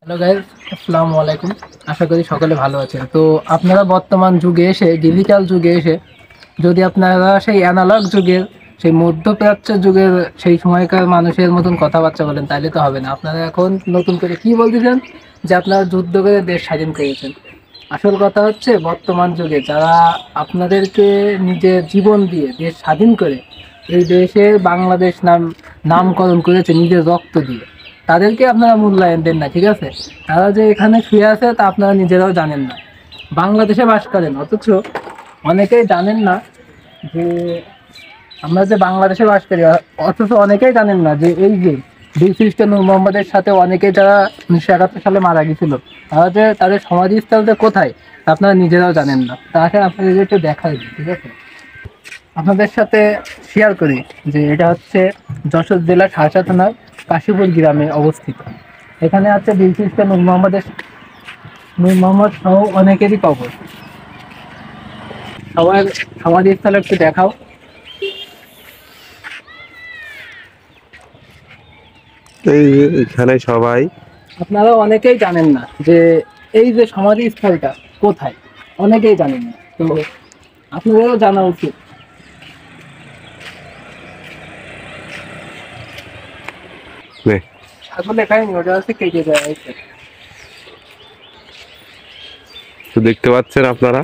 Hello guys, আসসালামু আলাইকুম। আশা করি সকলে ভালো আছেন। তো আপনারা বর্তমান যুগে এসে, ডিজিটাল যুগে এসে, যদি আপনারা সেই অ্যানালগ যুগের, সেই মধ্যপ্রাচ্য যুগের সেই সময়কার মানুষের মতন কথাবার্তা বলেন, তাহলে তো হবে না। আপনারা এখন নতুন করে কি বলতেছেন যে আপনারা যুদ্ধ করে দেশ স্বাধীন করেছেন। আসল কথা হচ্ছে, বর্তমান যুগে যারা আপনাদেরকে নিজের জীবন দিয়ে দেশ স্বাধীন করে এই দেশে বাংলাদেশ নামকরণ করেছে নিজের রক্ত দিয়ে, তাদেরকে আপনারা মূল্যায়ন দেন না, ঠিক আছে? তারা যে এখানে শুয়ে আছে তা আপনারা নিজেরাও জানেন না। বাংলাদেশে বাস করেন, অথচ অনেকেই জানেন না যে আমরা যে বাংলাদেশে বাস করি, অথচ অনেকেই জানেন না যে এই যে বীর শ্রেষ্ঠ নূর মোহাম্মদের সাথে অনেকেই যারা 1971 সালে মারা গেছিল, তারা যে তাদের সমাধিস্থল যে কোথায় তা আপনারা নিজেরাও জানেন না। তাকে আপনাদের একটু দেখাই দিই, ঠিক আছে? আপনাদের সাথে শেয়ার করি যে এটা হচ্ছে যশোর জেলার শার্শা থানার কাশীপুর গ্রামে অবস্থিত। এখানে আছে বীর শ্রেষ্ঠ নূর মোহাম্মদ সহ অনেকেরই কবর। সবার সমাধিস্থল একটু দেখাও। এই যে এখানে সবাই আপনারা অনেকেই জানেন না যে এই যে সমাধিস্থলটা কোথায়, অনেকেই জানেন না। তো আপনাদেরও জানা উচিত। নে, আসলে এখানে ওটা হচ্ছে কেটে দেওয়া হয়েছে। তো দেখতে পাচ্ছেন আপনারা,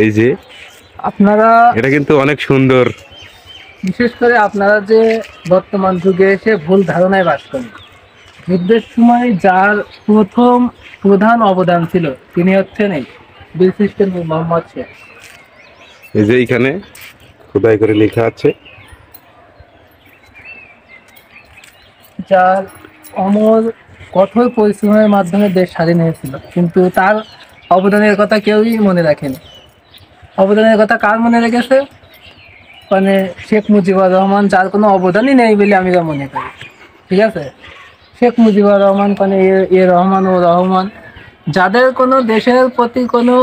এই যে আপনারা এটা কিন্তু অনেক সুন্দর। বিশেষ করে আপনারা যে বর্তমান যুগে এসে ভুল ধারণায় বাস করেন। যুদ্ধের সময় যার প্রথম প্রধান অবদান ছিল তিনি হচ্ছেন এই বীর শ্রেষ্ঠ নূর মোহাম্মদ শেখ। এই যে এখানে খোদাই করে লেখা আছে। যার অমর কঠোর পরিশ্রমের মাধ্যমে দেশ স্বাধীন হয়েছিল, কিন্তু তার অবদানের কথা কেউই মনে রাখেনি। অবদানের কথা কার মনে রেখেছে? মানে শেখ মুজিবুর রহমান, যার কোনো অবদানই নেই বলে আমি যা মনে করি, ঠিক আছে? শেখ মুজিবুর রহমান, মানে এ রহমান ও রহমান, যাদের কোনো দেশের প্রতি কোনো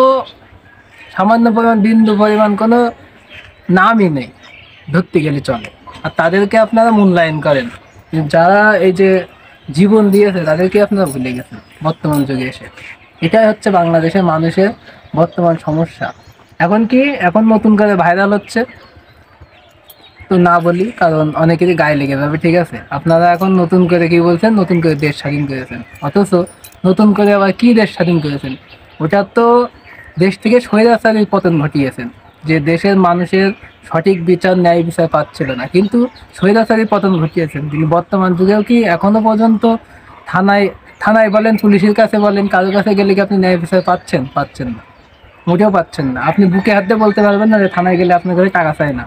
সামান্য পরিমাণ, বিন্দু পরিমাণ কোনো নামই নেই ধরতে গেলে চলে, আর তাদেরকে আপনারা মূল্যায়ন করেন। যারা এই যে জীবন দিয়েছে তাদেরকে আপনারা ভুলে গেছেন বর্তমান যুগে এসে। এটাই হচ্ছে বাংলাদেশের মানুষের বর্তমান সমস্যা। এখন নতুন করে ভাইরাল হচ্ছে, তো না বলি কারণ অনেকেরই গায়ে লেগে যাবে, ঠিক আছে? আপনারা এখন নতুন করে কি বলছেন, নতুন করে দেশ স্বাধীন করেছেন, অথচ নতুন করে আবার কি দেশ স্বাধীন করেছেন? ওটা তো দেশ থেকে স্বৈরাচারীর পতন ঘটিয়েছেন, যে দেশের মানুষের সঠিক বিচার, ন্যায় বিচার পাচ্ছিল না, কিন্তু স্বৈরাচারীর পতন ঘটিয়েছেন তিনি। বর্তমান যুগেও কি এখনো পর্যন্ত থানায় থানায় বলেন, পুলিশের কাছে বলেন, কারোর কাছে গেলে কি আপনি ন্যায় বিচার পাচ্ছেন না? মোটেও পাচ্ছেন না। আপনি বুকে হাত দিয়ে বলতে পারবেন না যে থানায় গেলে আপনার কাছে টাকা চায় না।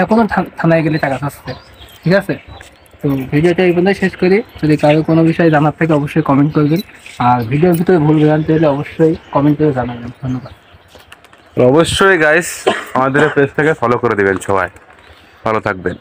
এখনো থানায় গেলে টাকা চাচ্ছে, ঠিক আছে? তো ভিডিওটা এই পর্যন্ত শেষ করি। যদি কারো কোনো বিষয়ে জানার থাকে অবশ্যই কমেন্ট করবেন, আর ভিডিওর ভিতরে ভুল ভ্রান্তি হলে অবশ্যই কমেন্ট করে জানাবেন। ধন্যবাদ। অবশ্যই গাইস, আমাদের পেজটাকে ফলো করে দিবেন সবাই। ভালো থাকবেন।